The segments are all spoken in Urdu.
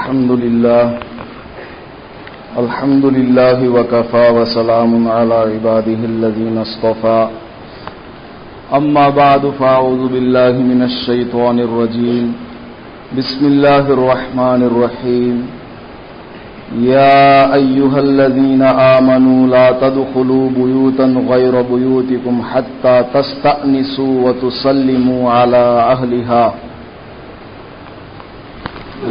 الحمد لله وكفى وسلام على عباده الذين اصطفى أما بعد فأعوذ بالله من الشيطان الرجيم بسم الله الرحمن الرحيم يا أيها الذين آمنوا لا تدخلوا بيوتا غير بيوتكم حتى تستأنسوا وتسلموا على أهلها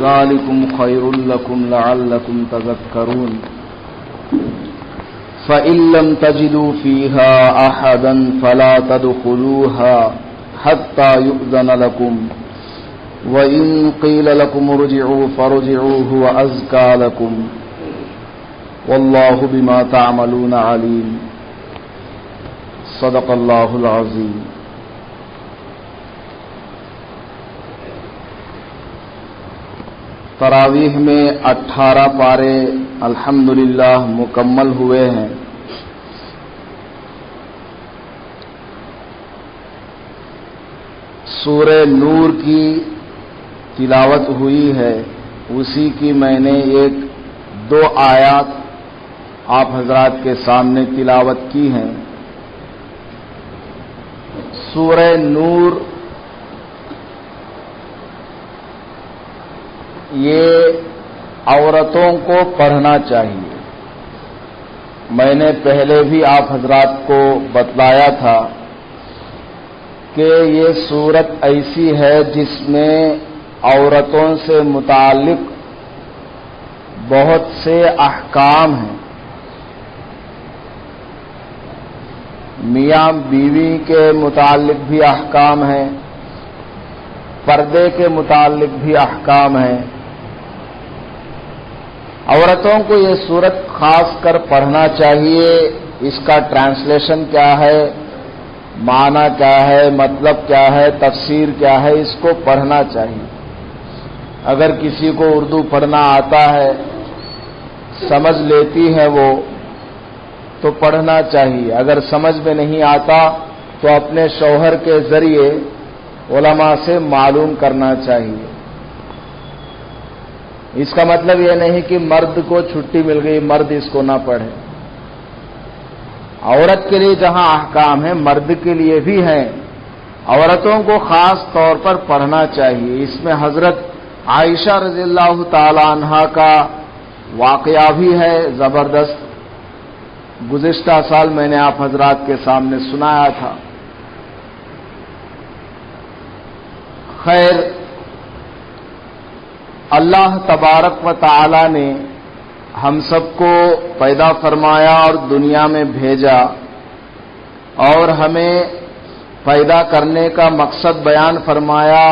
ذلكم خير لكم لعلكم تذكرون فإن لم تجدوا فيها أحدا فلا تدخلوها حتى يؤذن لكم وإن قيل لكم ارجعوا فارجعوا هو أزكى لكم والله بما تعملون عليم صدق الله العظيم. تراویح میں 18 پارے الحمدللہ مکمل ہوئے ہیں. سورہ نور کی تلاوت ہوئی ہے، اسی کی میں نے 1-2 آیات آپ حضرات کے سامنے تلاوت کی ہیں. سورہ نور یہ عورتوں کو پڑھنا چاہیے. میں نے پہلے بھی آپ حضرات کو بتلایا تھا کہ یہ سورت ایسی ہے جس میں عورتوں سے متعلق بہت سے احکام ہیں. میاں بیوی کے متعلق بھی احکام ہیں، پردے کے متعلق بھی احکام ہیں. عورتوں کو یہ سورت خاص کر پڑھنا چاہیے. اس کا ٹرانسلیشن کیا ہے، معنی کیا ہے، مطلب کیا ہے، تفسیر کیا ہے، اس کو پڑھنا چاہیے. اگر کسی کو اردو پڑھنا آتا ہے، سمجھ لیتی ہے وہ، تو پڑھنا چاہیے. اگر سمجھ میں نہیں آتا تو اپنے شوہر کے ذریعے علماء سے معلوم کرنا چاہیے. اس کا مطلب یہ نہیں کہ مرد کو چھٹی مل گئی مرد اس کو نہ پڑھے. عورت کے لیے جہاں احکام ہیں مرد کے لیے بھی ہیں. عورتوں کو خاص طور پر پڑھنا چاہیے. اس میں حضرت عائشہ رضی اللہ تعالی عنہا کا واقعہ بھی ہے زبردست. گزشتہ سال میں نے آپ حضرات کے سامنے سنایا تھا. خیر، اللہ تبارک و تعالی نے ہم سب کو پیدا فرمایا اور دنیا میں بھیجا، اور ہمیں پیدا کرنے کا مقصد بیان فرمایا.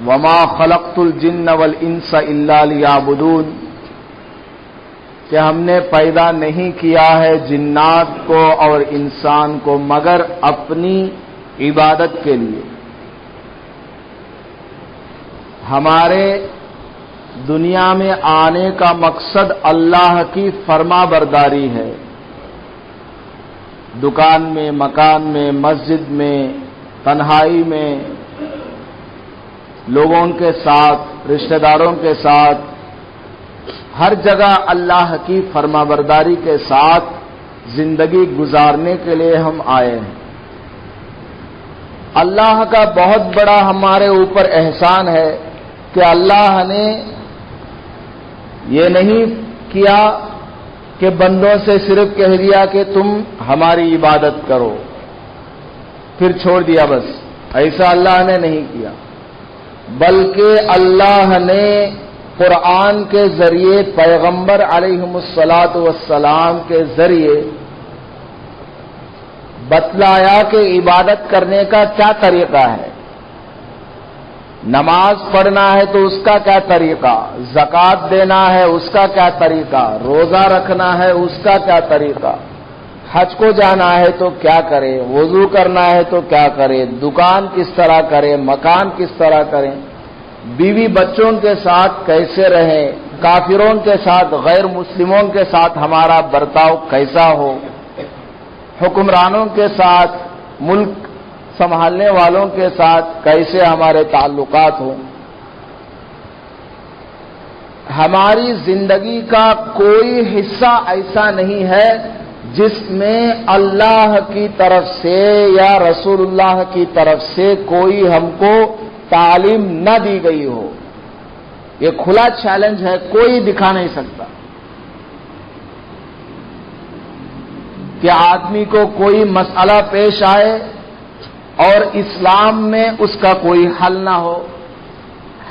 وما خلقت الجن والانس الا لیعبدون، کہ ہم نے پیدا نہیں کیا ہے جنات کو اور انسان کو مگر اپنی عبادت کے لیے. ہمارے دنیا میں آنے کا مقصد اللہ کی فرما برداری ہے. دکان میں، مکان میں، مسجد میں، تنہائی میں، لوگوں کے ساتھ، رشتہ داروں کے ساتھ، ہر جگہ اللہ کی فرما برداری کے ساتھ زندگی گزارنے کے لیے ہم آئے ہیں. اللہ کا بہت بڑا ہمارے اوپر احسان ہے کہ اللہ نے یہ نہیں کیا کہ بندوں سے صرف کہہ دیا کہ تم ہماری عبادت کرو پھر چھوڑ دیا بس. ایسا اللہ نے نہیں کیا، بلکہ اللہ نے قرآن کے ذریعے پیغمبر علیہم الصلاۃ والسلام کے ذریعے بتلایا کہ عبادت کرنے کا کیا طریقہ ہے. نماز پڑھنا ہے تو اس کا کیا طریقہ، زکوٰۃ دینا ہے اس کا کیا طریقہ، روزہ رکھنا ہے اس کا کیا طریقہ، حج کو جانا ہے تو کیا کرے، وضو کرنا ہے تو کیا کرے، دکان کس طرح کرے، مکان کس طرح کریں، بیوی بچوں کے ساتھ کیسے رہیں، کافروں کے ساتھ، غیر مسلموں کے ساتھ ہمارا برتاؤ کیسا ہو، حکمرانوں کے ساتھ، ملک سنبھالنے والوں کے ساتھ کیسے ہمارے تعلقات ہوں. ہماری زندگی کا کوئی حصہ ایسا نہیں ہے جس میں اللہ کی طرف سے یا رسول اللہ کی طرف سے کوئی ہم کو تعلیم نہ دی گئی ہو. یہ کھلا چیلنج ہے، کوئی دکھا نہیں سکتا کہ آدمی کو کوئی مسئلہ پیش آئے اور اسلام میں اس کا کوئی حل نہ ہو.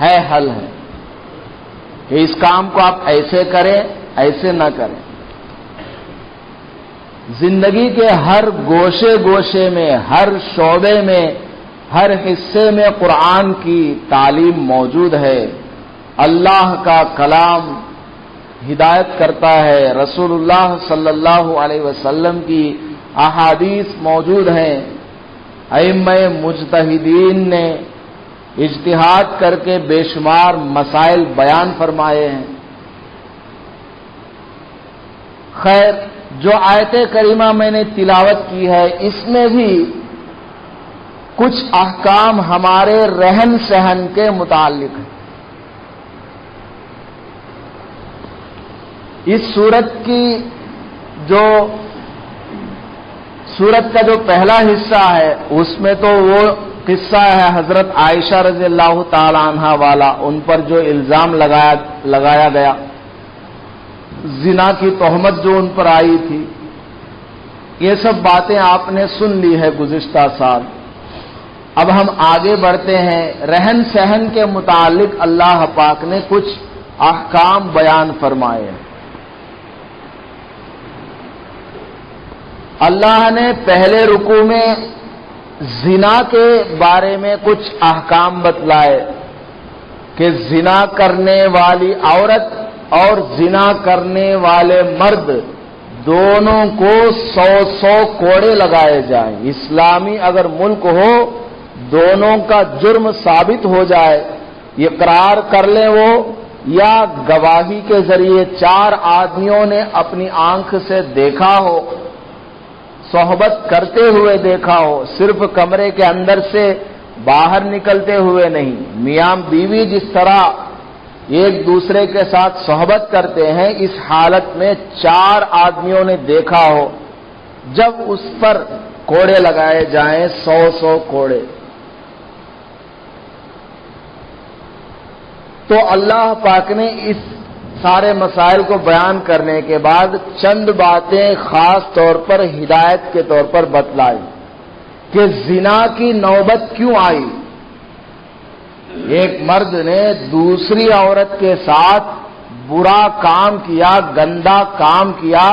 ہے حل ہے کہ اس کام کو آپ ایسے کریں، ایسے نہ کریں. زندگی کے ہر گوشے گوشے میں، ہر شعبے میں، ہر حصے میں قرآن کی تعلیم موجود ہے. اللہ کا کلام ہدایت کرتا ہے، رسول اللہ صلی اللہ علیہ وسلم کی احادیث موجود ہیں. ائمہ مجتہدین نے اجتہاد کر کے بے شمار مسائل بیان فرمائے ہیں. خیر، جو آیت کریمہ میں نے تلاوت کی ہے اس میں بھی کچھ احکام ہمارے رہن سہن کے متعلق ہیں. اس سورت کا جو پہلا حصہ ہے اس میں تو وہ قصہ ہے حضرت عائشہ رضی اللہ تعالی عنہا والا، ان پر جو الزام لگایا گیا، زنا کی تہمت جو ان پر آئی تھی. یہ سب باتیں آپ نے سن لی ہے گزشتہ سال. اب ہم آگے بڑھتے ہیں. رہن سہن کے متعلق اللہ پاک نے کچھ احکام بیان فرمائے ہیں. اللہ نے پہلے رکوع میں زنا کے بارے میں کچھ احکام بتلائے کہ زنا کرنے والی عورت اور زنا کرنے والے مرد دونوں کو 100 کوڑے لگائے جائیں. اسلامی اگر ملک ہو، دونوں کا جرم ثابت ہو جائے، اقرار کر لیں وہ، یا گواہی کے ذریعے 4 آدمیوں نے اپنی آنکھ سے دیکھا ہو، صحبت کرتے ہوئے دیکھا ہو، صرف کمرے کے اندر سے باہر نکلتے ہوئے نہیں. میاں بیوی جس طرح ایک دوسرے کے ساتھ صحبت کرتے ہیں، اس حالت میں 4 آدمیوں نے دیکھا ہو، جب اس پر کوڑے لگائے جائیں 100 کوڑے. تو اللہ پاک نے اس سارے مسائل کو بیان کرنے کے بعد چند باتیں خاص طور پر ہدایت کے طور پر بتلائی کہ زنا کی نوبت کیوں آئی. ایک مرد نے دوسری عورت کے ساتھ برا کام کیا، گندا کام کیا،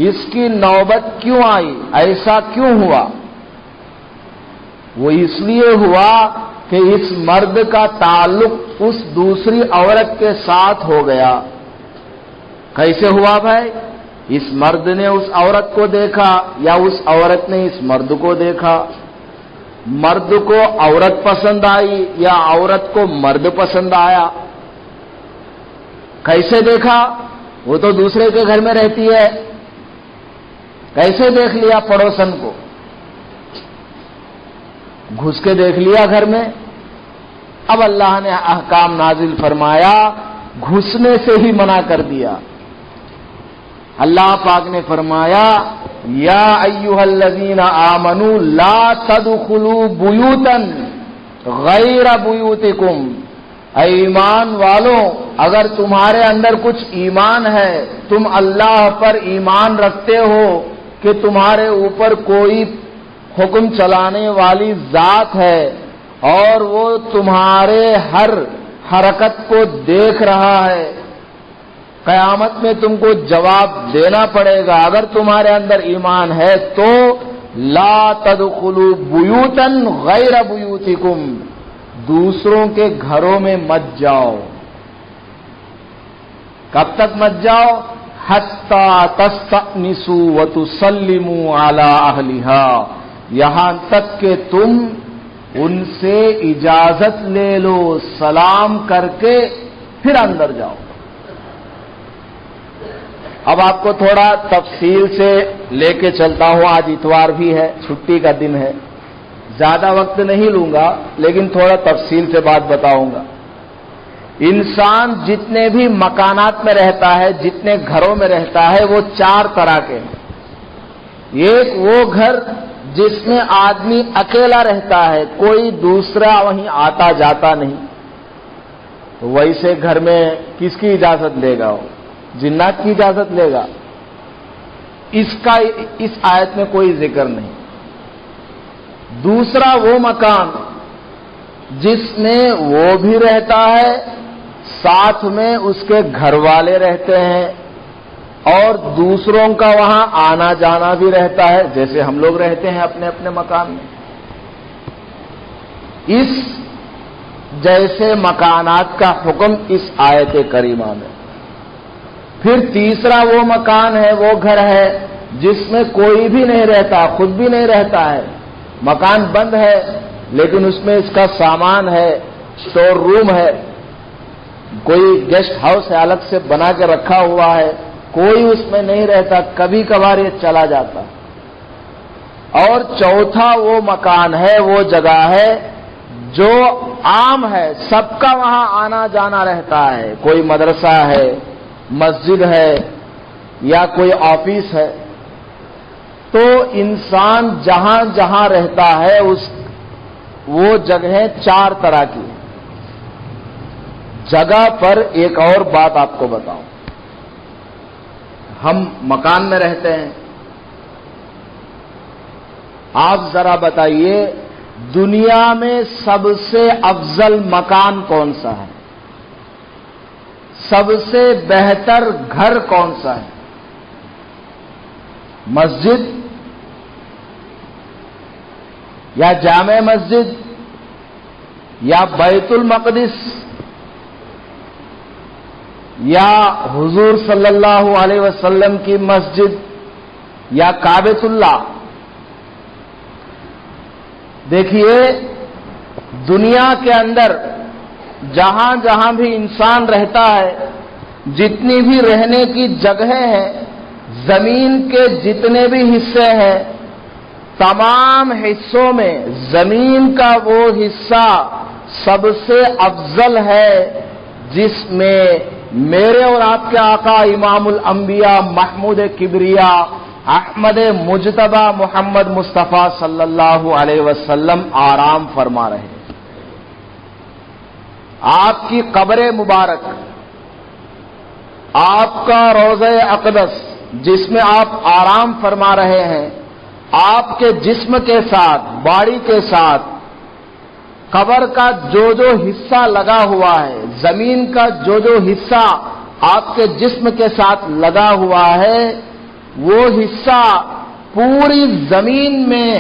اس کی نوبت کیوں آئی؟ ایسا کیوں ہوا؟ وہ اس لیے ہوا کہ اس مرد کا تعلق اس دوسری عورت کے ساتھ ہو گیا. کیسے ہوا بھائی؟ اس مرد نے اس عورت کو دیکھا یا اس عورت نے اس مرد کو دیکھا. مرد کو عورت پسند آئی یا عورت کو مرد پسند آیا. کیسے دیکھا؟ وہ تو دوسرے کے گھر میں رہتی ہے. کیسے دیکھ لیا؟ پڑوسن کو گھس کے دیکھ لیا گھر میں. اب اللہ نے احکام نازل فرمایا، گھسنے سے ہی منع کر دیا. اللہ پاک نے فرمایا، یا ایھا الذین آمنوا لا تدخلوا بیوتا غیر بیوتکم. اے ایمان والوں، اگر تمہارے اندر کچھ ایمان ہے، تم اللہ پر ایمان رکھتے ہو کہ تمہارے اوپر کوئی حکم چلانے والی ذات ہے اور وہ تمہارے ہر حرکت کو دیکھ رہا ہے، قیامت میں تم کو جواب دینا پڑے گا. اگر تمہارے اندر ایمان ہے تو لا تدخلوا بیوتا غیر بیوتکم، دوسروں کے گھروں میں مت جاؤ. کب تک مت جاؤ؟ حتی تستأنسوا وتسلموا علی اہلہا، یہاں تک کہ تم ان سے اجازت لے لو، سلام کر کے پھر اندر جاؤ. اب آپ کو تھوڑا تفصیل سے لے کے چلتا ہوں. آج اتوار بھی ہے، چھٹی کا دن ہے، زیادہ وقت نہیں لوں گا لیکن تھوڑا تفصیل سے بات بتاؤں گا. انسان جتنے بھی مکانات میں رہتا ہے، جتنے گھروں میں رہتا ہے، وہ 4 طرح کے ہیں۔ ایک وہ گھر جس میں آدمی اکیلا رہتا ہے، کوئی دوسرا وہیں آتا جاتا نہیں، تو ویسے گھر میں کس کی اجازت لے گا؟ وہ جنات کی اجازت لے گا؟ اس آیت میں کوئی ذکر نہیں۔ دوسرا وہ مکان جس میں وہ بھی رہتا ہے، ساتھ میں اس کے گھر والے رہتے ہیں، اور دوسروں کا وہاں آنا جانا بھی رہتا ہے، جیسے ہم لوگ رہتے ہیں اپنے اپنے مکان میں۔ اس جیسے مکانات کا حکم اس آیت کریمہ میں۔ پھر تیسرا وہ مکان ہے، وہ گھر ہے جس میں کوئی بھی نہیں رہتا، خود بھی نہیں رہتا ہے، مکان بند ہے، لیکن اس میں اس کا سامان ہے، اسٹور روم ہے، کوئی گیسٹ ہاؤس ہے، الگ سے بنا کے رکھا ہوا ہے، کوئی اس میں نہیں رہتا، کبھی کبھار یہ چلا جاتا۔ اور چوتھا وہ مکان ہے، وہ جگہ ہے جو عام ہے، سب کا وہاں آنا جانا رہتا ہے، کوئی مدرسہ ہے، مسجد ہے، یا کوئی آفس ہے۔ تو انسان جہاں جہاں رہتا ہے وہ جگہیں 4 طرح کی ہیں۔ جگہ پر ایک اور بات آپ کو بتاؤں، ہم مکان میں رہتے ہیں، آپ ذرا بتائیے دنیا میں سب سے افضل مکان کون سا ہے؟ سب سے بہتر گھر کون سا ہے؟ مسجد یا جامع مسجد یا بیت المقدس یا حضور صلی اللہ علیہ وسلم کی مسجد یا کعبۃ اللہ؟ دیکھیے دنیا کے اندر جہاں جہاں بھی انسان رہتا ہے، جتنی بھی رہنے کی جگہیں ہیں، زمین کے جتنے بھی حصے ہیں، تمام حصوں میں زمین کا وہ حصہ سب سے افضل ہے جس میں میرے اور آپ کے آقا امام الانبیاء محمود کبریا احمد مجتبی محمد مصطفیٰ صلی اللہ علیہ وسلم آرام فرما رہے ہیں۔ آپ کی قبر مبارک، آپ کا روضہ اقدس جس میں آپ آرام فرما رہے ہیں، آپ کے جسم کے ساتھ، باڈی کے ساتھ قبر کا جو جو حصہ لگا ہوا ہے، زمین کا جو جو حصہ آپ کے جسم کے ساتھ لگا ہوا ہے، وہ حصہ پوری زمین میں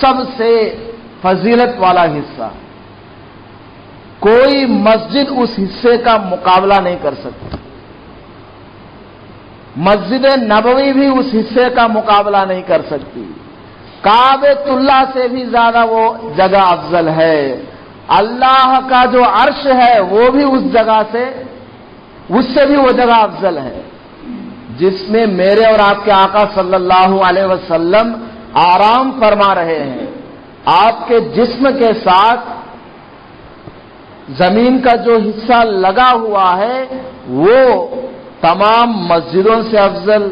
سب سے فضیلت والا حصہ، کوئی مسجد اس حصے کا مقابلہ نہیں کر سکتی، مسجد نبوی بھی اس حصے کا مقابلہ نہیں کر سکتی، کعبۃ اللہ سے بھی زیادہ وہ جگہ افضل ہے، اللہ کا جو عرش ہے وہ بھی اس جگہ سے، اس سے بھی وہ جگہ افضل ہے جس میں میرے اور آپ کے آقا صلی اللہ علیہ وسلم آرام فرما رہے ہیں۔ آپ کے جسم کے ساتھ زمین کا جو حصہ لگا ہوا ہے وہ تمام مسجدوں سے افضل،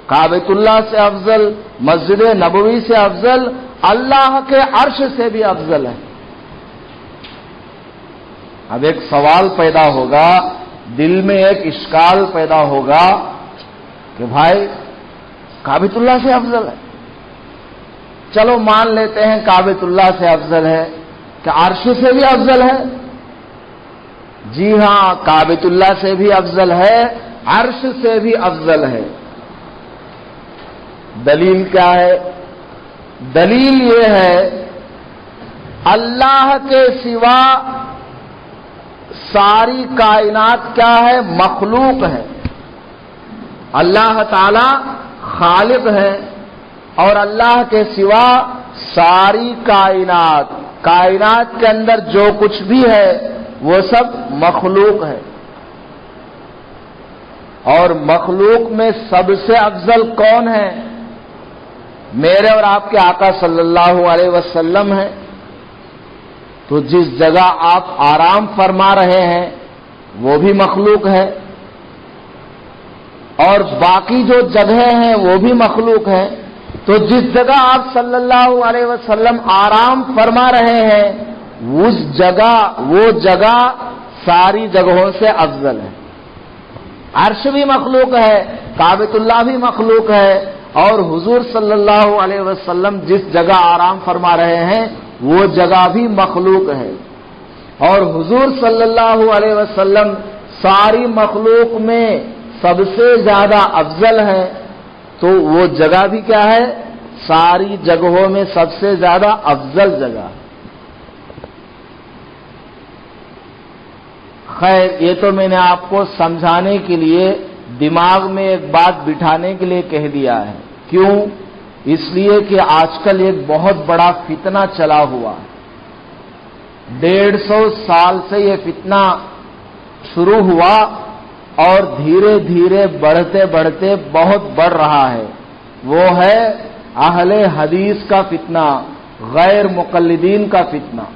کعبۃ اللہ سے افضل، مسجد نبوی سے افضل، اللہ کے عرش سے بھی افضل ہے۔ اب ایک سوال پیدا ہوگا، دل میں ایک اشکال پیدا ہوگا کہ بھائی کعبۃ اللہ سے افضل ہے، چلو مان لیتے ہیں کعبۃ اللہ سے افضل ہے، کہ عرش سے بھی افضل ہے؟ جی ہاں، کعبۃ اللہ سے بھی افضل ہے، عرش سے بھی افضل ہے۔ دلیل کیا ہے؟ دلیل یہ ہے اللہ کے سوا ساری کائنات کیا ہے؟ مخلوق ہے۔ اللہ تعالی خالق ہے اور اللہ کے سوا ساری کائنات، کائنات کے اندر جو کچھ بھی ہے وہ سب مخلوق ہے، اور مخلوق میں سب سے افضل کون ہے؟ میرے اور آپ کے آقا صلی اللہ علیہ وسلم ہیں۔ تو جس جگہ آپ آرام فرما رہے ہیں وہ بھی مخلوق ہے، اور باقی جو جگہیں ہیں وہ بھی مخلوق ہیں. تو جس جگہ آپ صلی اللہ علیہ وسلم آرام فرما رہے ہیں اس جگہ، وہ جگہ ساری جگہوں سے افضل ہے. عرش بھی مخلوق ہے، کعبۃ اللہ بھی مخلوق ہے، اور حضور صلی اللہ علیہ وسلم جس جگہ آرام فرما رہے ہیں وہ جگہ بھی مخلوق ہے. اور حضور صلی اللہ علیہ وسلم ساری مخلوق میں سب سے زیادہ افضل ہے، تو وہ جگہ بھی کیا ہے؟ ساری جگہوں میں سب سے زیادہ افضل جگہ. خیر، یہ تو میں نے آپ کو سمجھانے کے لیے دماغ میں ایک بات بٹھانے کے لیے کہہ دیا ہے. کیوں؟ اس لیے کہ آج کل ایک بہت بڑا فتنہ چلا ہوا ہے. 150 سال سے یہ فتنہ شروع ہوا اور دھیرے دھیرے بڑھتے بڑھتے بہت بڑھ رہا ہے. وہ ہے اہل حدیث کا فتنہ، غیر مقلدین کا فتنہ.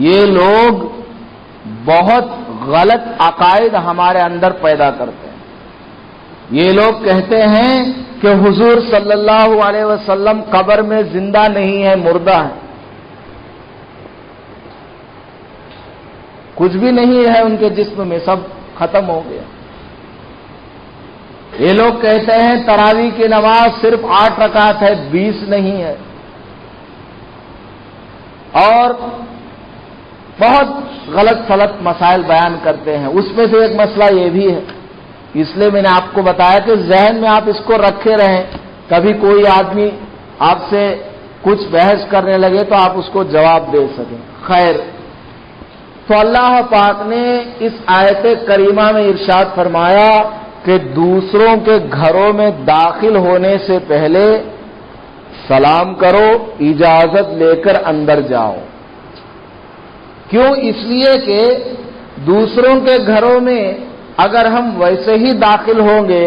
یہ لوگ بہت غلط عقائد ہمارے اندر پیدا کرتے ہیں. یہ لوگ کہتے ہیں کہ حضور صلی اللہ علیہ وسلم قبر میں زندہ نہیں ہے، مردہ ہے. کچھ بھی نہیں ہے ان کے جسم میں، سب ختم ہو گیا. یہ لوگ کہتے ہیں تراویح کی نماز صرف 8 رکعت ہے، 20 نہیں ہے. اور بہت غلط سلط مسائل بیان کرتے ہیں. اس میں سے ایک مسئلہ یہ بھی ہے، اس لیے میں نے آپ کو بتایا کہ ذہن میں آپ اس کو رکھے رہیں. کبھی کوئی آدمی آپ سے کچھ بحث کرنے لگے تو آپ اس کو جواب دے سکیں. خیر، تو اللہ پاک نے اس آیت کریمہ میں ارشاد فرمایا کہ دوسروں کے گھروں میں داخل ہونے سے پہلے سلام کرو، اجازت لے کر اندر جاؤ. کیوں؟ اس لیے کہ دوسروں کے گھروں میں اگر ہم ویسے ہی داخل ہوں گے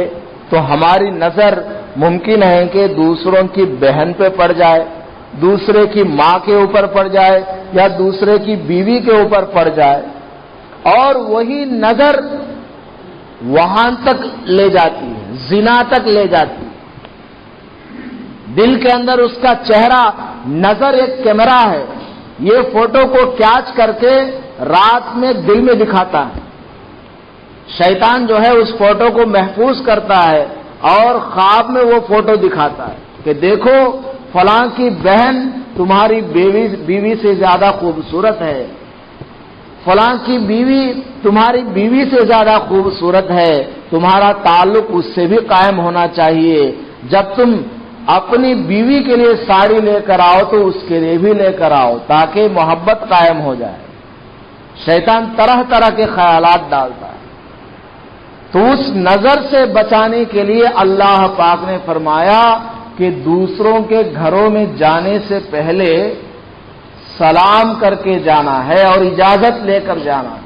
تو ہماری نظر ممکن ہے کہ دوسروں کی بہن پہ پڑ جائے، دوسرے کی ماں کے اوپر پڑ جائے، یا دوسرے کی بیوی کے اوپر پڑ جائے، اور وہی نظر وہاں تک لے جاتی ہے، زنا تک لے جاتی ہے. دل کے اندر اس کا چہرہ، نظر ایک کیمرہ ہے، یہ فوٹو کو کیچ کر کے رات میں دل میں دکھاتا ہے. شیطان جو ہے اس فوٹو کو محفوظ کرتا ہے اور خواب میں وہ فوٹو دکھاتا ہے کہ دیکھو فلاں کی بہن تمہاری بیوی سے زیادہ خوبصورت ہے، فلاں کی بیوی تمہاری بیوی سے زیادہ خوبصورت ہے، تمہارا تعلق اس سے بھی قائم ہونا چاہیے. جب تم اپنی بیوی کے لیے ساڑی لے کر آؤ تو اس کے لیے بھی لے کر آؤ تاکہ محبت قائم ہو جائے. شیطان طرح طرح کے خیالات ڈالتا ہے. تو اس نظر سے بچانے کے لیے اللہ پاک نے فرمایا کہ دوسروں کے گھروں میں جانے سے پہلے سلام کر کے جانا ہے اور اجازت لے کر جانا ہے.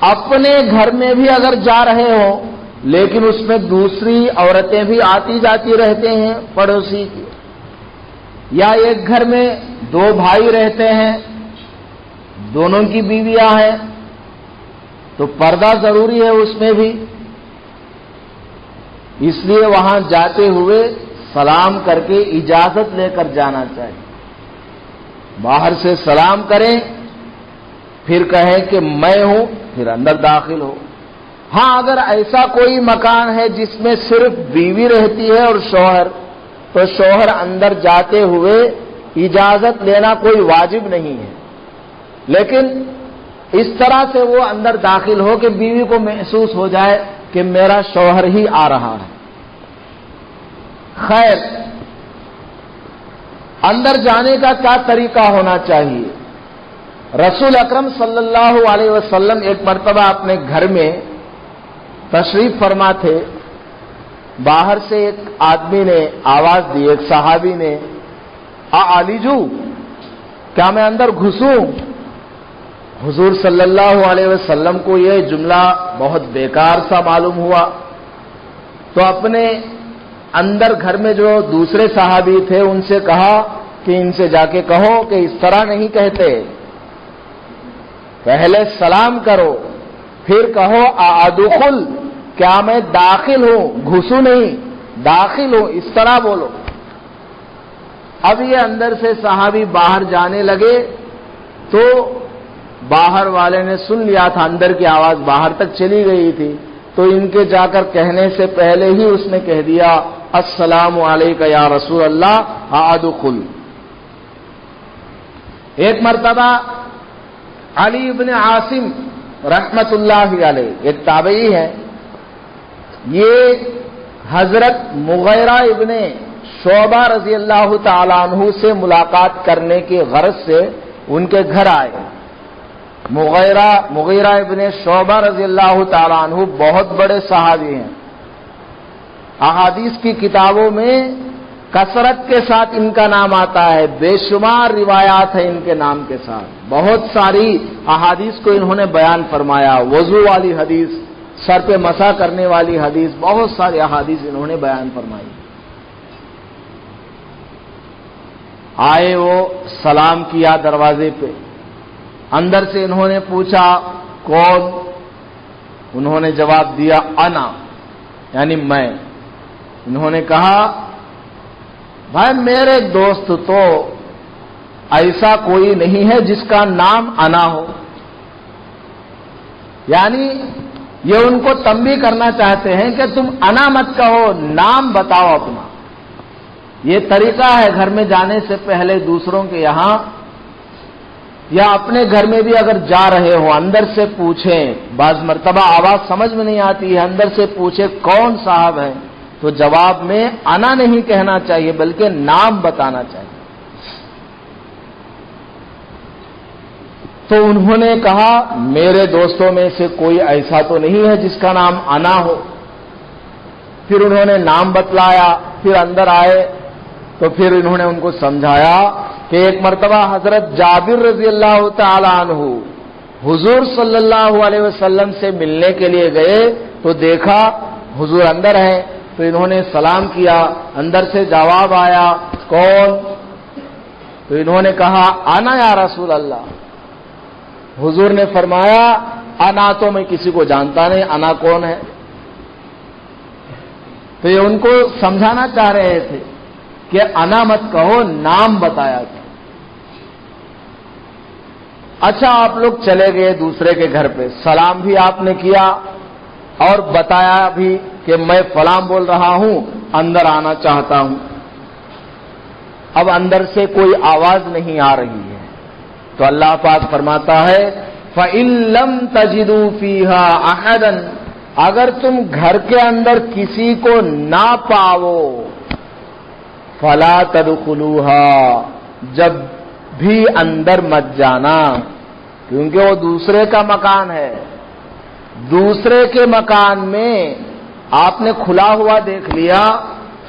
اپنے گھر میں بھی اگر جا رہے ہو لیکن اس میں دوسری عورتیں بھی آتی جاتی رہتے ہیں پڑوسی کی، یا ایک گھر میں 2 بھائی رہتے ہیں، دونوں کی بیویاں ہیں، تو پردہ ضروری ہے اس میں بھی. اس لیے وہاں جاتے ہوئے سلام کر کے اجازت لے کر جانا چاہیے. باہر سے سلام کریں، پھر کہیں کہ میں ہوں، پھر اندر داخل ہو. ہاں، اگر ایسا کوئی مکان ہے جس میں صرف بیوی رہتی ہے اور شوہر، تو شوہر اندر جاتے ہوئے اجازت لینا کوئی واجب نہیں ہے، لیکن اس طرح سے وہ اندر داخل ہو کہ بیوی کو محسوس ہو جائے کہ میرا شوہر ہی آ رہا ہے. خیر، اندر جانے کا کیا طریقہ ہونا چاہیے؟ رسول اکرم صلی اللہ علیہ وسلم ایک مرتبہ اپنے گھر میں تشریف فرما تھے. باہر سے ایک آدمی نے آواز دی، ایک صحابی نے، علی جو کیا میں اندر گھسوں؟ حضور صلی اللہ علیہ وسلم کو یہ جملہ بہت بیکار سا معلوم ہوا، تو اپنے اندر گھر میں جو دوسرے صحابی تھے ان سے کہا کہ ان سے جا کے کہو کہ اس طرح نہیں کہتے. پہلے سلام کرو، پھر کہو ادخل، کیا میں داخل ہوں، گھسوں نہیں، داخل ہوں، اس طرح بولو۔ اب یہ اندر سے صحابی باہر جانے لگے تو باہر والے نے سن لیا تھا، اندر کی آواز باہر تک چلی گئی تھی، تو ان کے جا کر کہنے سے پہلے ہی اس نے کہہ دیا السلام علیکم یا رسول اللہ ادخل۔ ایک مرتبہ علی ابن عاصم رحمت اللہ علیہ، ایک تابعی ہے، یہ حضرت مغیرہ ابن شعبہ رضی اللہ تعالیٰ عنہ سے ملاقات کرنے کی غرض سے ان کے گھر آئے۔ مغیرہ ابن شعبہ رضی اللہ تعالیٰ عنہ بہت بڑے صحابی ہیں، احادیث کی کتابوں میں کثرت کے ساتھ ان کا نام آتا ہے، بے شمار روایات ہیں ان کے نام کے ساتھ، بہت ساری احادیث کو انہوں نے بیان فرمایا، وضو والی حدیث، سر پہ مسح کرنے والی حدیث، بہت ساری احادیث انہوں نے بیان فرمائی۔ آئے، وہ سلام کیا دروازے پہ، اندر سے انہوں نے پوچھا کون؟ انہوں نے جواب دیا انا، یعنی میں۔ انہوں نے کہا بھائی میرے دوست تو ایسا کوئی نہیں ہے جس کا نام انا ہو، یعنی یہ ان کو تنبیہ کرنا چاہتے ہیں کہ تم انا مت کہو، نام بتاؤ اپنا۔ یہ طریقہ ہے گھر میں جانے سے پہلے دوسروں کے یہاں یا اپنے گھر میں بھی اگر جا رہے ہو اندر سے پوچھیں، بعض مرتبہ آواز سمجھ میں نہیں آتی ہے، اندر سے پوچھے کون صاحب ہے، تو جواب میں انا نہیں کہنا چاہیے بلکہ نام بتانا چاہیے۔ تو انہوں نے کہا میرے دوستوں میں سے کوئی ایسا تو نہیں ہے جس کا نام انا ہو۔ پھر انہوں نے نام بتلایا، پھر اندر آئے تو پھر انہوں نے ان کو سمجھایا کہ ایک مرتبہ حضرت جابر رضی اللہ تعالی عنہ حضور صلی اللہ علیہ وسلم سے ملنے کے لیے گئے تو دیکھا حضور اندر ہیں، تو انہوں نے سلام کیا، اندر سے جواب آیا کون؟ تو انہوں نے کہا انا یا رسول اللہ۔ حضور نے فرمایا انا تو میں کسی کو جانتا نہیں، انا کون ہے؟ تو یہ ان کو سمجھانا چاہ رہے تھے کہ انا مت کہو، نام بتایا تھا۔ اچھا آپ لوگ چلے گئے دوسرے کے گھر پہ، سلام بھی آپ نے کیا اور بتایا بھی کہ میں فلاں بول رہا ہوں، اندر آنا چاہتا ہوں۔ اب اندر سے کوئی آواز نہیں آ رہی ہے تو اللہ پاک فرماتا ہے فَإِن لَّمْ تَجِدُوا فِيهَا أَحَدًا، اگر تم گھر کے اندر کسی کو نہ پاؤ، فَلَا تَدْخُلُوهَا، جب بھی اندر مت جانا، کیونکہ وہ دوسرے کا مکان ہے۔ دوسرے کے مکان میں آپ نے کھلا ہوا دیکھ لیا،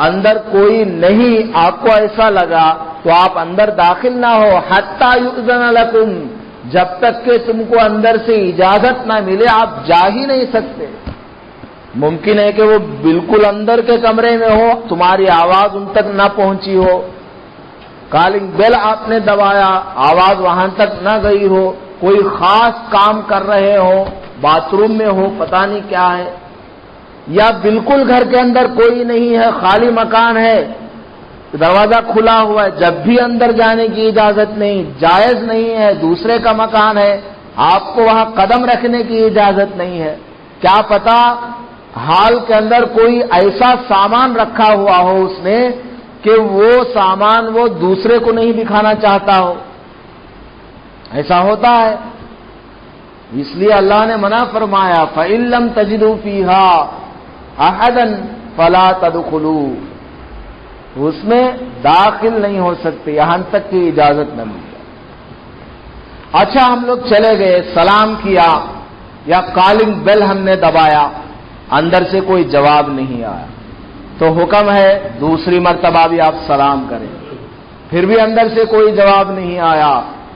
اندر کوئی نہیں، آپ کو ایسا لگا تو آپ اندر داخل نہ ہو حتی یؤذن لکم، جب تک کہ تم کو اندر سے اجازت نہ ملے آپ جا ہی نہیں سکتے۔ ممکن ہے کہ وہ بالکل اندر کے کمرے میں ہو، تمہاری آواز ان تک نہ پہنچی ہو، کالنگ بیل آپ نے دبایا، آواز وہاں تک نہ گئی ہو، کوئی خاص کام کر رہے ہو، باتھ روم میں ہو، پتہ نہیں کیا ہے، یا بالکل گھر کے اندر کوئی نہیں ہے، خالی مکان ہے، دروازہ کھلا ہوا ہے، جب بھی اندر جانے کی اجازت نہیں، جائز نہیں ہے، دوسرے کا مکان ہے، آپ کو وہاں قدم رکھنے کی اجازت نہیں ہے۔ کیا پتا حال کے اندر کوئی ایسا سامان رکھا ہوا ہو اس نے کہ وہ سامان وہ دوسرے کو نہیں دکھانا چاہتا ہو، ایسا ہوتا ہے۔ اس لیے اللہ نے منع فرمایا فَإِن لَّمْ تَجِدُوا فِيهَا أَحَدًا فَلَا تَدْخُلُوا، اس میں داخل نہیں ہو سکتے یہاں تک کہ اجازت نہ مل جائے۔ اچھا ہم لوگ چلے گئے، سلام کیا یا کالنگ بیل ہم نے دبایا، اندر سے کوئی جواب نہیں آیا، تو حکم ہے دوسری مرتبہ بھی آپ سلام کریں، پھر بھی اندر سے کوئی جواب نہیں آیا،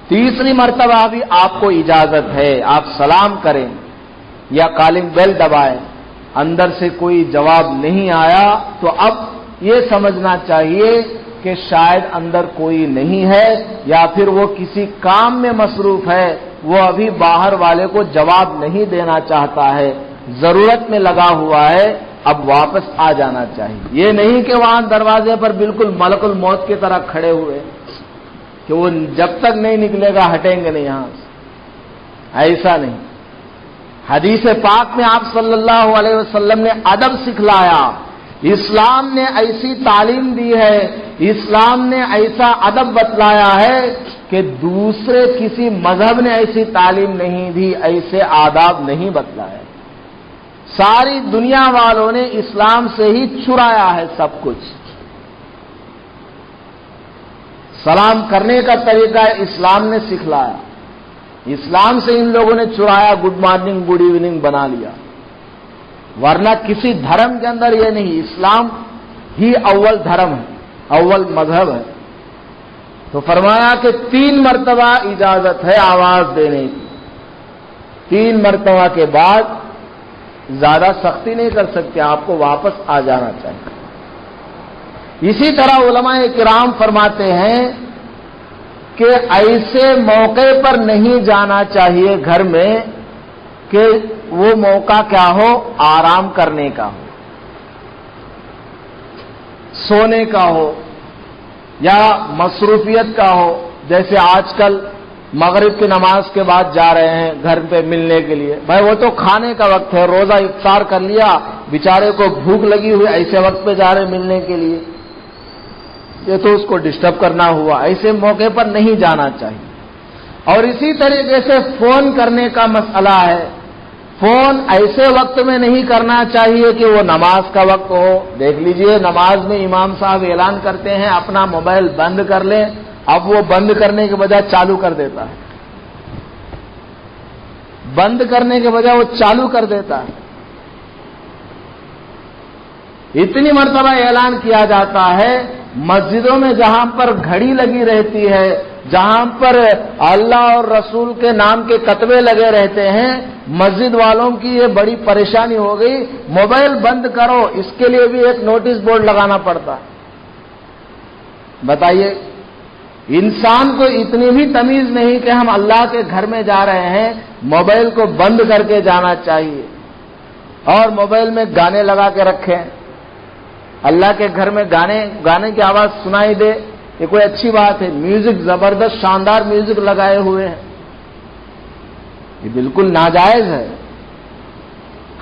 تیسری مرتبہ بھی آپ کو اجازت ہے آپ سلام کریں یا کالنگ بیل دبائیں، اندر سے کوئی جواب نہیں آیا تو اب یہ سمجھنا چاہیے کہ شاید اندر کوئی نہیں ہے یا پھر وہ کسی کام میں مصروف ہے، وہ ابھی باہر والے کو جواب نہیں دینا چاہتا ہے، ضرورت میں لگا ہوا ہے، اب واپس آ جانا چاہیے۔ یہ نہیں کہ وہاں دروازے پر بالکل ملک الموت کی طرح کھڑے ہوئے کہ وہ جب تک نہیں نکلے گا ہٹیں گے نہیں یہاں سے، ایسا نہیں۔ حدیث پاک میں آپ صلی اللہ علیہ وسلم نے ادب سکھلایا، اسلام نے ایسی تعلیم دی ہے، اسلام نے ایسا ادب بتلایا ہے کہ دوسرے کسی مذہب نے ایسی تعلیم نہیں دی، ایسے آداب نہیں بتلائے۔ ساری دنیا والوں نے اسلام سے ہی چرایا ہے سب کچھ۔ سلام کرنے کا طریقہ اسلام نے سکھلایا، اسلام سے ان لوگوں نے چرایا، گڈ مارننگ گڈ ایوننگ بنا لیا، ورنہ کسی دھرم کے اندر یہ نہیں، اسلام ہی اول دھرم ہے، اول مذہب ہے۔ تو فرمایا کہ 3 مرتبہ اجازت ہے آواز دینے کی، 3 مرتبہ کے بعد زیادہ سختی نہیں کر سکتے، آپ کو واپس آ جانا چاہیے۔ اسی طرح علماء کرام فرماتے ہیں کہ ایسے موقع پر نہیں جانا چاہیے گھر میں کہ وہ موقع کیا ہو، آرام کرنے کا ہو، سونے کا ہو یا مصروفیت کا ہو، جیسے آج کل مغرب کی نماز کے بعد جا رہے ہیں گھر پہ ملنے کے لیے، بھائی وہ تو کھانے کا وقت ہے، روزہ افطار کر لیا، بیچارے کو بھوک لگی ہوئی، ایسے وقت پہ جا رہے ملنے کے لیے، یہ تو اس کو ڈسٹرب کرنا ہوا، ایسے موقع پر نہیں جانا چاہیے۔ اور اسی طریقے سے فون کرنے کا مسئلہ ہے، فون ایسے وقت میں نہیں کرنا چاہیے کہ وہ نماز کا وقت ہو۔ دیکھ لیجئے نماز میں امام صاحب اعلان کرتے ہیں اپنا موبائل بند کر لیں، اب وہ بند کرنے کے بجائے چالو کر دیتا ہے، بند کرنے کے بجائے وہ چالو کر دیتا ہے۔ اتنی مرتبہ اعلان کیا جاتا ہے، مسجدوں میں جہاں پر گھڑی لگی رہتی ہے، جہاں پر اللہ اور رسول کے نام کے کتبے لگے رہتے ہیں، مسجد والوں کی یہ بڑی پریشانی ہو گئی، موبائل بند کرو، اس کے لیے بھی ایک نوٹس بورڈ لگانا پڑتا ہے۔ بتائیے، انسان کو اتنی بھی تمیز نہیں کہ ہم اللہ کے گھر میں جا رہے ہیں، موبائل کو بند کر کے جانا چاہیے، اور موبائل میں گانے لگا کے رکھیں، اللہ کے گھر میں گانے کی آواز سنائی دے، یہ کوئی اچھی بات ہے؟ میوزک زبردست شاندار میوزک لگائے ہوئے ہیں، یہ بالکل ناجائز ہے۔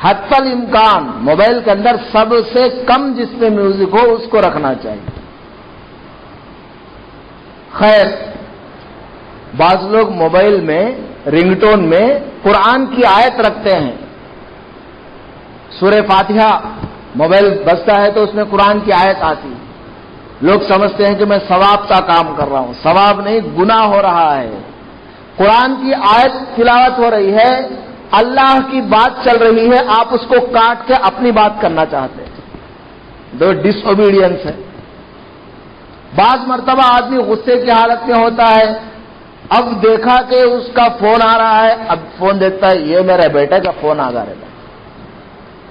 حتی الامکان موبائل کے اندر سب سے کم جس میں میوزک ہو اس کو رکھنا چاہیے۔ خیر، بعض لوگ موبائل میں رنگ ٹون میں قرآن کی آیت رکھتے ہیں، سورہ فاتحہ موبائل بجتا ہے تو اس میں قرآن کی آیت آتی ہے، لوگ سمجھتے ہیں کہ میں ثواب کا کام کر رہا ہوں، ثواب نہیں، گناہ ہو رہا ہے۔ قرآن کی آیت تلاوت ہو رہی ہے، اللہ کی بات چل رہی ہے، آپ اس کو کاٹ کے اپنی بات کرنا چاہتے ہیں، تو ڈس اوبیڈینس ہے۔ بعض مرتبہ آدمی غصے کی حالت میں ہوتا ہے، اب دیکھا کہ اس کا فون آ رہا ہے، اب فون دیکھتا ہے، یہ میرے بیٹے کا فون آ رہا ہے،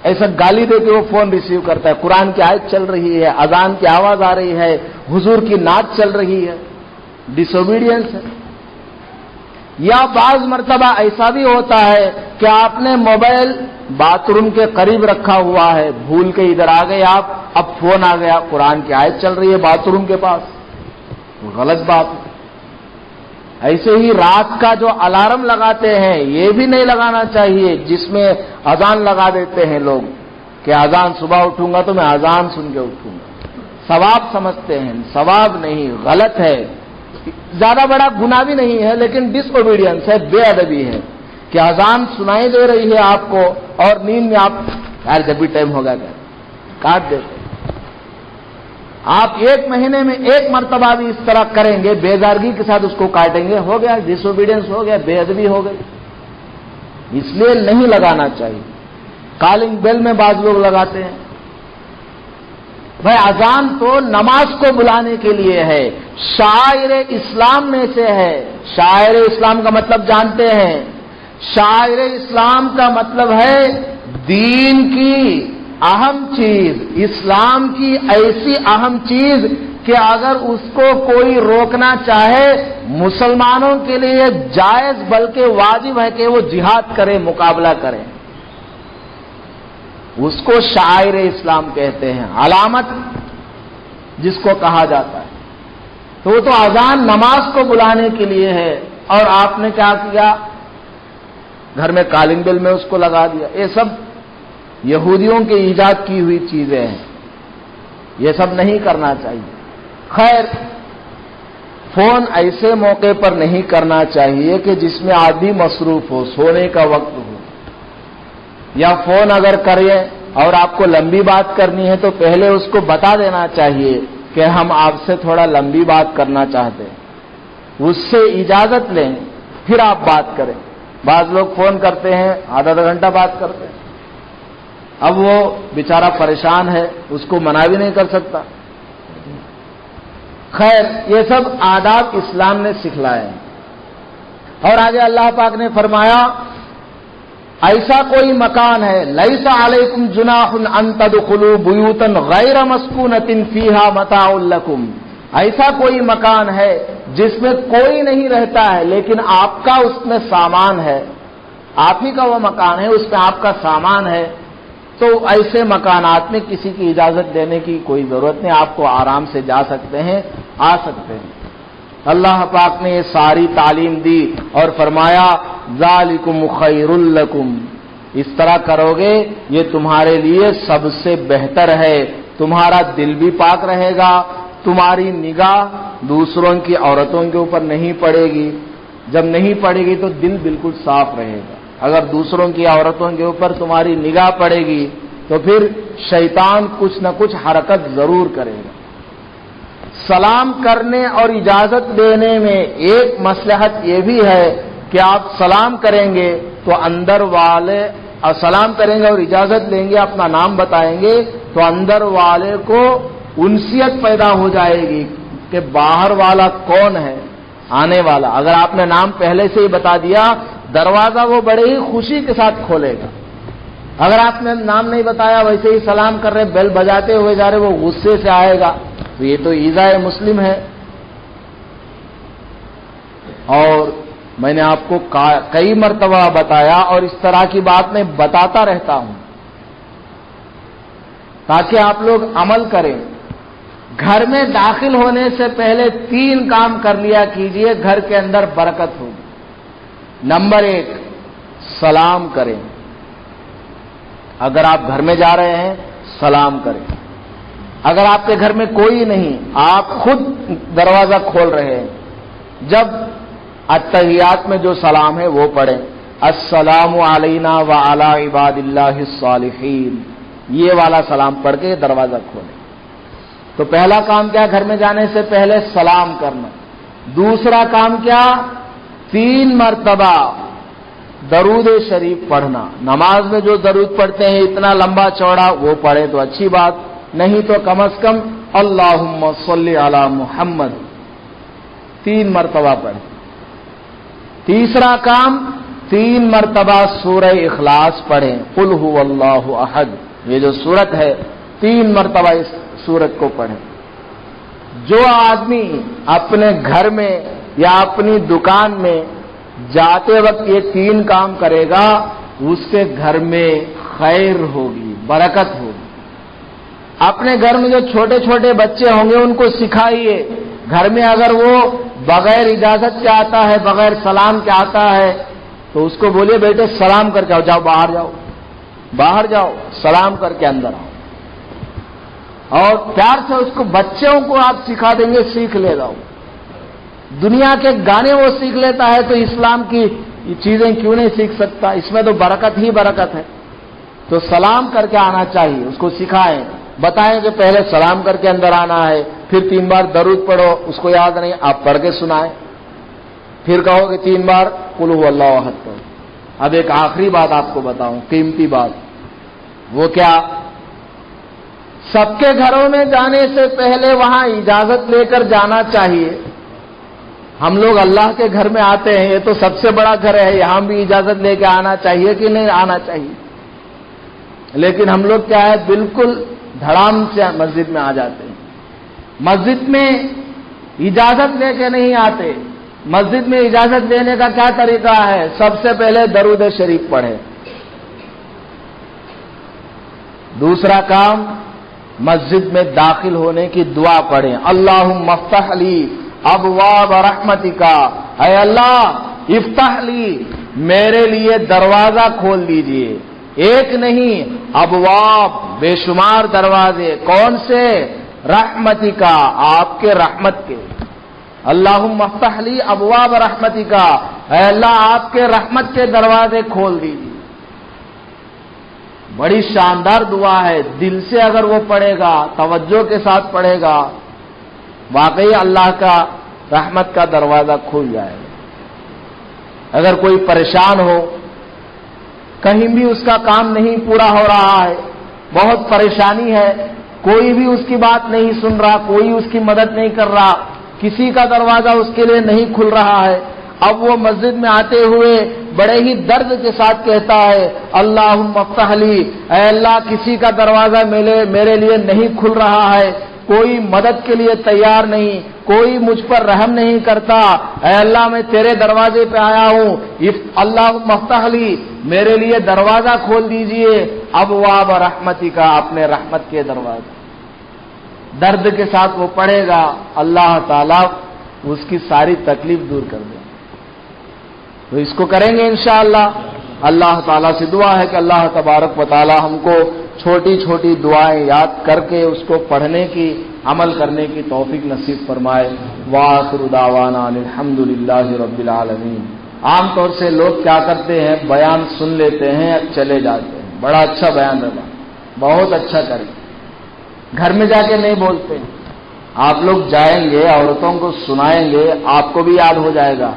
ایسا گالی دے کے وہ فون ریسیو کرتا ہے، قرآن کی آیت چل رہی ہے، اذان کی آواز آ رہی ہے، حضور کی نعت چل رہی ہے، ڈس اوبیڈینس ہے۔ یا بعض مرتبہ ایسا بھی ہوتا ہے کہ آپ نے موبائل باتھ روم کے قریب رکھا ہوا ہے، بھول کے ادھر آ گئے آپ، اب فون آ گیا، قرآن کی آیت چل رہی ہے باتھ روم کے پاس، غلط بات ہے۔ ایسے ہی رات کا جو الارم لگاتے ہیں یہ بھی نہیں لگانا چاہیے، جس میں اذان لگا دیتے ہیں لوگ کہ اذان صبح اٹھوں گا تو میں اذان سن کے اٹھوں گا، ثواب سمجھتے ہیں، ثواب نہیں، غلط ہے۔ زیادہ بڑا گناہ بھی نہیں ہے لیکن ڈس اوبیڈینس ہے، بے ادبی ہے کہ اذان سنائی دے رہی ہے آپ کو اور نیند میں آپ یار جب بھی ٹائم ہوگا کاٹ دیتے۔ آپ 1 مہینے میں 1 مرتبہ بھی اس طرح کریں گے، بیدارگی کے ساتھ اس کو کاٹیں گے، ہو گیا ڈس اوبیڈینس، ہو گیا بے ادبی ہو گئی، اس لیے نہیں لگانا چاہیے۔ کالنگ بیل میں بعض لوگ لگاتے ہیں، بھائی اذان تو نماز کو بلانے کے لیے ہے، شاعر اسلام میں سے ہے۔ شاعر اسلام کا مطلب جانتے ہیں؟ شاعر اسلام کا مطلب ہے دین کی اہم چیز، اسلام کی ایسی اہم چیز کہ اگر اس کو کوئی روکنا چاہے مسلمانوں کے لیے جائز بلکہ واجب ہے کہ وہ جہاد کرے، مقابلہ کرے. اس کو شعائر اسلام کہتے ہیں، علامت جس کو کہا جاتا ہے. تو وہ تو اذان نماز کو بلانے کے لیے ہے، اور آپ نے کیا کیا؟ گھر میں کالنگ بیل میں اس کو لگا دیا. یہ سب یہودیوں کے ایجاد کی ہوئی چیزیں ہیں، یہ سب نہیں کرنا چاہیے. خیر، فون ایسے موقع پر نہیں کرنا چاہیے کہ جس میں آدمی مصروف ہو، سونے کا وقت ہو. یا فون اگر کرے اور آپ کو لمبی بات کرنی ہے تو پہلے اس کو بتا دینا چاہیے کہ ہم آپ سے تھوڑا لمبی بات کرنا چاہتے ہیں، اس سے اجازت لیں پھر آپ بات کریں. بعض لوگ فون کرتے ہیں، آدھا گھنٹہ بات کرتے ہیں. اب وہ بیچارہ پریشان ہے، اس کو منع بھی نہیں کر سکتا. خیر، یہ سب آداب اسلام نے سکھلائے ہیں. اور آگے اللہ پاک نے فرمایا ایسا کوئی مکان ہے لیس علیکم جناح ان تدخلوا بیوتا غیر مسکونۃ فیہا متاع لکم، ایسا کوئی مکان ہے جس میں کوئی نہیں رہتا ہے لیکن آپ کا اس میں سامان ہے، آپ ہی کا وہ مکان ہے، اس میں آپ کا سامان ہے. تو ایسے مکانات میں کسی کی اجازت دینے کی کوئی ضرورت نہیں، آپ کو آرام سے جا سکتے ہیں، آ سکتے ہیں. اللہ پاک نے یہ ساری تعلیم دی اور فرمایا ذالکم خیر لکم، اس طرح کرو گے یہ تمہارے لیے سب سے بہتر ہے. تمہارا دل بھی پاک رہے گا، تمہاری نگاہ دوسروں کی عورتوں کے اوپر نہیں پڑے گی. جب نہیں پڑے گی تو دل بالکل صاف رہے گا. اگر دوسروں کی عورتوں کے اوپر تمہاری نگاہ پڑے گی تو پھر شیطان کچھ نہ کچھ حرکت ضرور کرے گا. سلام کرنے اور اجازت دینے میں ایک مصلحت یہ بھی ہے کہ آپ سلام کریں گے تو اندر والے سلام کریں گے اور اجازت لیں گے، اپنا نام بتائیں گے تو اندر والے کو انسیت پیدا ہو جائے گی کہ باہر والا کون ہے، آنے والا. اگر آپ نے نام پہلے سے ہی بتا دیا دروازہ وہ بڑے ہی خوشی کے ساتھ کھولے گا. اگر آپ نے نام نہیں بتایا ویسے ہی سلام کر رہے بیل بجاتے ہوئے جا رہے وہ غصے سے آئے گا. تو یہ تو ایذاء مسلم ہے. اور میں نے آپ کو کئی مرتبہ بتایا اور اس طرح کی بات میں بتاتا رہتا ہوں تاکہ آپ لوگ عمل کریں. گھر میں داخل ہونے سے پہلے 3 کام کر لیا کیجئے، گھر کے اندر برکت ہوگی. نمبر 1، سلام کریں. اگر آپ گھر میں جا رہے ہیں سلام کریں. اگر آپ کے گھر میں کوئی نہیں، آپ خود دروازہ کھول رہے ہیں، جب التحیات میں جو سلام ہے وہ پڑھیں، السلام علینا وعلی عباد اللہ الصالحین، یہ والا سلام پڑھ کے دروازہ کھولیں. تو پہلا کام کیا؟ گھر میں جانے سے پہلے سلام کرنا. دوسرا کام کیا؟ 3 مرتبہ درود شریف پڑھنا. نماز میں جو درود پڑھتے ہیں اتنا لمبا چوڑا وہ پڑھیں تو اچھی بات، نہیں تو کم از کم اللہم صلی علی محمد 3 مرتبہ پڑھیں. تیسرا کام 3 مرتبہ سورہ اخلاص پڑھیں، قل هو اللہ احد، یہ جو سورت ہے 3 مرتبہ اس سورت کو پڑھیں. جو آدمی اپنے گھر میں یا اپنی دکان میں جاتے وقت یہ 3 کام کرے گا اس کے گھر میں خیر ہوگی، برکت ہوگی. اپنے گھر میں جو چھوٹے چھوٹے بچے ہوں گے ان کو سکھائیے. گھر میں اگر وہ بغیر اجازت کے آتا ہے، بغیر سلام کے آتا ہے تو اس کو بولیے بیٹے سلام کر کے آؤ، جاؤ باہر جاؤ، باہر جاؤ، سلام کر کے اندر آؤ. اور پیار سے اس کو، بچوں کو آپ سکھا دیں گے سیکھ لے گا. دنیا کے گانے وہ سیکھ لیتا ہے تو اسلام کی چیزیں کیوں نہیں سیکھ سکتا؟ اس میں تو برکت ہی برکت ہے. تو سلام کر کے آنا چاہیے، اس کو سکھائیں، بتائیں کہ پہلے سلام کر کے اندر آنا ہے، پھر 3 بار درود پڑھو، اس کو یاد نہیں آپ پڑھ کے سنائیں، پھر کہو کہ 3 بار قل هو اللہ احد پڑھو. اب ایک آخری بات آپ کو بتاؤں، قیمتی بات. وہ کیا؟ سب کے گھروں میں جانے سے پہلے وہاں اجازت لے کر جانا چاہیے. ہم لوگ اللہ کے گھر میں آتے ہیں، یہ تو سب سے بڑا گھر ہے، یہاں بھی اجازت لے کے آنا چاہیے کہ نہیں آنا چاہیے؟ لیکن ہم لوگ کیا ہے، بالکل دھڑام سے مسجد میں آ جاتے ہیں. مسجد میں اجازت لے کے نہیں آتے. مسجد میں اجازت لینے کا کیا طریقہ ہے؟ سب سے پہلے درود شریف پڑھیں. دوسرا کام، مسجد میں داخل ہونے کی دعا پڑھیں. اللہم افتح لی ابواب رحمتک، اے اللہ افتح لی، میرے لیے دروازہ کھول دیجئے. ایک نہیں، ابواب، بے شمار دروازے. کون سے؟ رحمتک، آپ کے رحمت کے. اللہم افتح لی ابواب رحمتک، اے اللہ آپ کے رحمت کے دروازے کھول دیجئے. بڑی شاندار دعا ہے. دل سے اگر وہ پڑھے گا، توجہ کے ساتھ پڑھے گا، واقعی اللہ کا رحمت کا دروازہ کھل جائے گا. اگر کوئی پریشان ہو، کہیں بھی اس کا کام نہیں پورا ہو رہا ہے، بہت پریشانی ہے، کوئی بھی اس کی بات نہیں سن رہا، کوئی اس کی مدد نہیں کر رہا، کسی کا دروازہ اس کے لیے نہیں کھل رہا ہے، اب وہ مسجد میں آتے ہوئے بڑے ہی درد کے ساتھ کہتا ہے اللہم افتح لی، اے اللہ کسی کا دروازہ میرے لیے نہیں کھل رہا ہے، کوئی مدد کے لیے تیار نہیں، کوئی مجھ پر رحم نہیں کرتا، اے اللہ میں تیرے دروازے پہ آیا ہوں، اللہم افتح لی، میرے لیے دروازہ کھول دیجئے. ابواب رحمتی کا، اپنے رحمت کے دروازے. درد کے ساتھ وہ پڑھے گا، اللہ تعالیٰ اس کی ساری تکلیف دور کر دے. تو اس کو کریں گے انشاءاللہ. اللہ تعالیٰ سے دعا ہے کہ اللہ تبارک و تعالیٰ ہم کو چھوٹی چھوٹی دعائیں یاد کر کے اس کو پڑھنے کی، عمل کرنے کی توفیق نصیب فرمائے. وآخر دعوانا الحمدللہ رب العالمین. عام طور سے لوگ کیا کرتے ہیں، بیان سن لیتے ہیں، چلے جاتے ہیں. بڑا اچھا بیان رہا، بہت اچھا کریں، گھر میں جا کے نہیں بولتے. آپ لوگ جائیں گے، عورتوں کو سنائیں گے، آپ کو بھی یاد ہو جائے گا.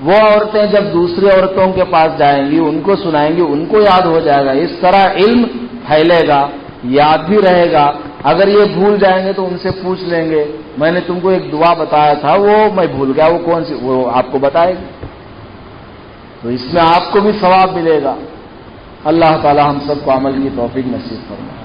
وہ عورتیں جب دوسری عورتوں کے پاس جائیں گی، ان کو سنائیں گی، ان کو یاد ہو جائے گا. اس طرح علم پھیلے گا، یاد بھی رہے گا. اگر یہ بھول جائیں گے تو ان سے پوچھ لیں گے، میں نے تم کو ایک دعا بتایا تھا، وہ میں بھول گیا، وہ کون سی، وہ آپ کو بتائے گی. تو اس میں آپ کو بھی ثواب ملے گا. اللہ تعالی ہم سب کو عمل کی توفیق نصیب فرمائے.